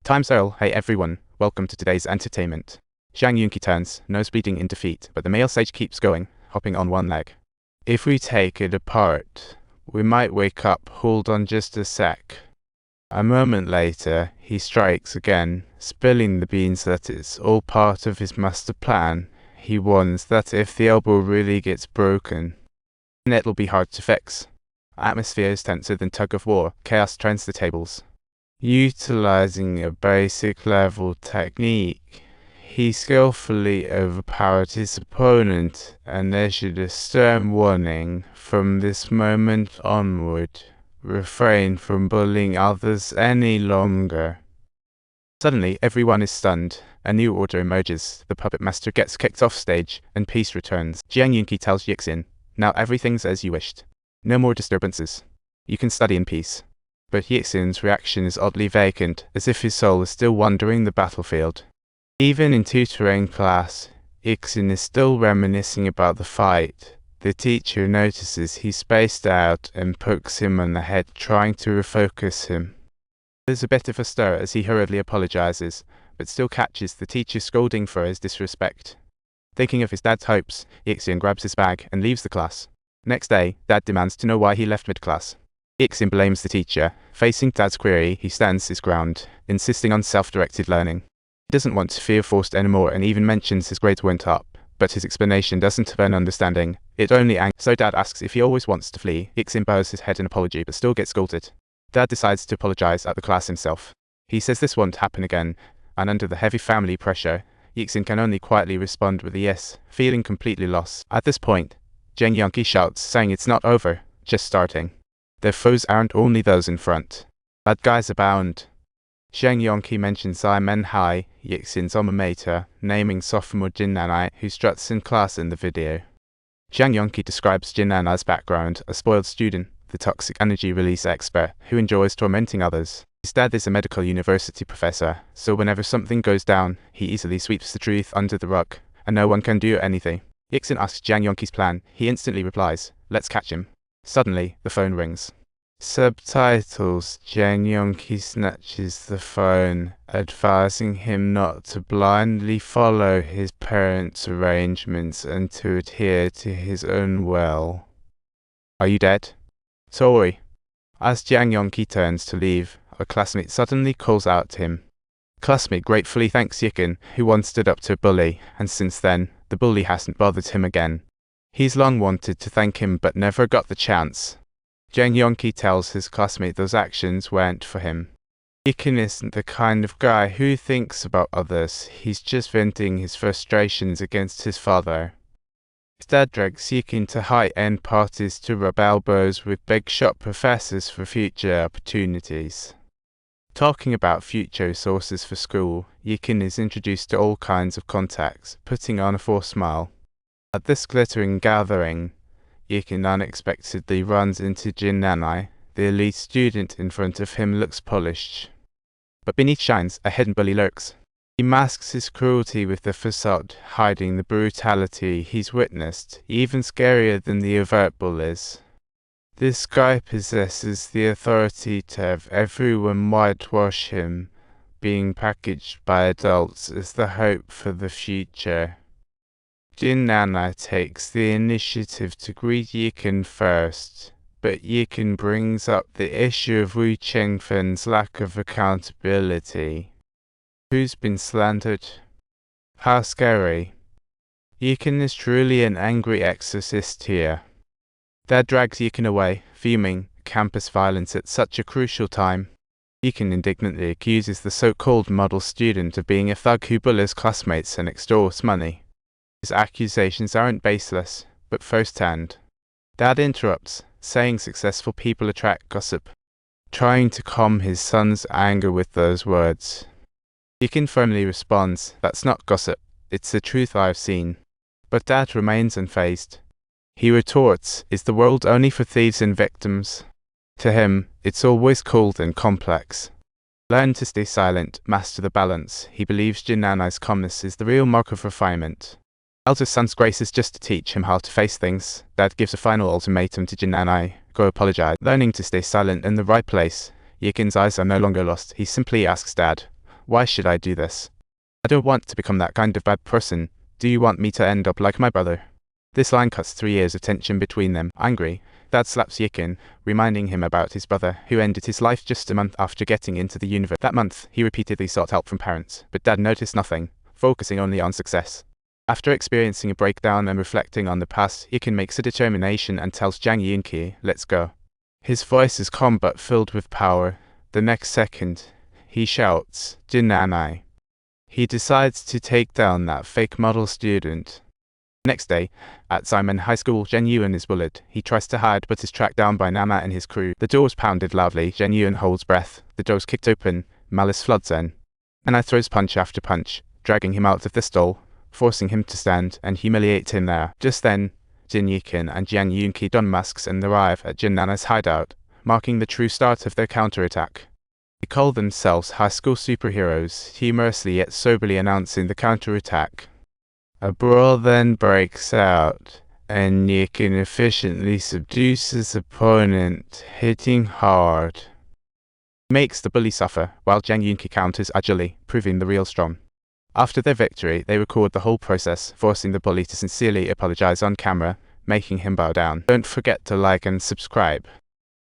Time's Earl, hey everyone, welcome to today's entertainment. Zhang Yunqi turns, nose bleeding in defeat, but the male sage keeps going, hopping on one leg. If we take it apart, we might wake up, hold on just a sec. A moment later, he strikes again, spilling the beans that it's all part of his master plan. He warns that if the elbow really gets broken, then it'll be hard to fix. Atmosphere is tenser than tug of war, chaos trends the tables. Utilizing a basic level technique, he skillfully overpowered his opponent and issued a stern warning: from this moment onward, refrain from bullying others any longer. Suddenly, everyone is stunned. A new order emerges. The puppet master gets kicked off stage, and peace returns. Zhang Yunqi tells Yixin, "Now everything's as you wished. No more disturbances. You can study in peace." But Yixin's reaction is oddly vacant, as if his soul is still wandering the battlefield. Even in tutoring class, Yixin is still reminiscing about the fight. The teacher notices he's spaced out and pokes him on the head, trying to refocus him. There's a bit of a stir as he hurriedly apologizes, but still catches the teacher scolding for his disrespect. Thinking of his dad's hopes, Yixin grabs his bag and leaves the class. Next day, Dad demands to know why he left mid-class. Yixin blames the teacher. Facing Dad's query, he stands his ground, insisting on self-directed learning. He doesn't want to feel forced anymore and even mentions his grades went up, but his explanation doesn't earn understanding. It only angers. So Dad asks if he always wants to flee. Yixin bows his head in apology but still gets scolded. Dad decides to apologize at the class himself. He says this won't happen again, and under the heavy family pressure, Yixin can only quietly respond with a yes, feeling completely lost. At this point, Zhang Yunqi shouts, saying it's not over, just starting. Their foes aren't only those in front. Bad guys abound. Zhang Yunqi mentions Imen Hai, Yixin's alma mater, naming sophomore Jin Nanai, who struts in class in the video. Zhang Yunqi describes Jin Nanai's background: a spoiled student, the toxic energy release expert, who enjoys tormenting others. His dad is a medical university professor, so whenever something goes down, he easily sweeps the truth under the rug, and no one can do anything. Yixin asks Zhang Yunqi's plan. He instantly replies, "Let's catch him." Suddenly, the phone rings. Subtitles: Zhang Yunqi snatches the phone, advising him not to blindly follow his parents' arrangements and to adhere to his own will. "Are you dead?" "Sorry." As Zhang Yunqi turns to leave, a classmate suddenly calls out to him. Classmate gratefully thanks Yixin, who once stood up to a bully, and since then, the bully hasn't bothered him again. He's long wanted to thank him but never got the chance. Zhang Yunqi tells his classmate those actions weren't for him. Yixin isn't the kind of guy who thinks about others, he's just venting his frustrations against his father. His dad drags Yixin to high-end parties to rub elbows with big-shot professors for future opportunities. Talking about future sources for school, Yixin is introduced to all kinds of contacts, putting on a forced smile. At this glittering gathering, Yixin unexpectedly runs into Jin Nanai. The elite student in front of him looks polished, but beneath shines a hidden bully lurks. He masks his cruelty with a facade, hiding the brutality he's witnessed, even scarier than the overt bullies. This guy possesses the authority to have everyone whitewash him, being packaged by adults as the hope for the future. Jin Nanai takes the initiative to greet Yixin first, but Yixin brings up the issue of Wu Chengfen's lack of accountability. Who's been slandered? How scary. Yixin is truly an angry exorcist here. Dad drags Yixin away, fuming, campus violence at such a crucial time. Yixin indignantly accuses the so-called model student of being a thug who bullies classmates and extorts money. His accusations aren't baseless, but first-hand. Dad interrupts, saying successful people attract gossip, trying to calm his son's anger with those words. Yixin firmly responds, "That's not gossip, it's the truth I've seen." But Dad remains unfazed. He retorts, "Is the world only for thieves and victims?" To him, it's always cold and complex. Learn to stay silent, master the balance. He believes Jin Nanai's calmness is the real mark of refinement. Eldest son's grace is just to teach him how to face things. Dad gives a final ultimatum to Jin Nanai: go apologize. Learning to stay silent in the right place, Yixin's eyes are no longer lost. He simply asks Dad, Why should I do this? I don't want to become that kind of bad person. Do you want me to end up like my brother? This line cuts 3 years of tension between them. Angry, Dad slaps Yikin, reminding him about his brother, who ended his life just a month after getting into the universe. That month, he repeatedly sought help from parents, but Dad noticed nothing, focusing only on success. After experiencing a breakdown and reflecting on the past, Yikin makes a determination and tells Jang Yoon-ki, "Let's go." His voice is calm but filled with power. The next second, he shouts, "Jinnanai." He decides to take down that fake model student. Next day, at Simon High School, Jen Yuan is bullied. He tries to hide but is tracked down by Nama and his crew. The doors pounded loudly. Jen Yuan holds breath. The doors kicked open. Malice floods in. Anna throws punch after punch, dragging him out of the stall, forcing him to stand and humiliate him there. Just then, Jin Yikin and Jiang Yoon-ki don masks and arrive at Jin Nana's hideout, marking the true start of their counterattack. They call themselves high school superheroes, humorously yet soberly announcing the counterattack. A brawl then breaks out, and Yikin efficiently subdues his opponent, hitting hard. He makes the bully suffer, while Jiang Yoon-ki counters agilely, proving the real strong. After their victory, they record the whole process, forcing the bully to sincerely apologize on camera, making him bow down. Don't forget to like and subscribe.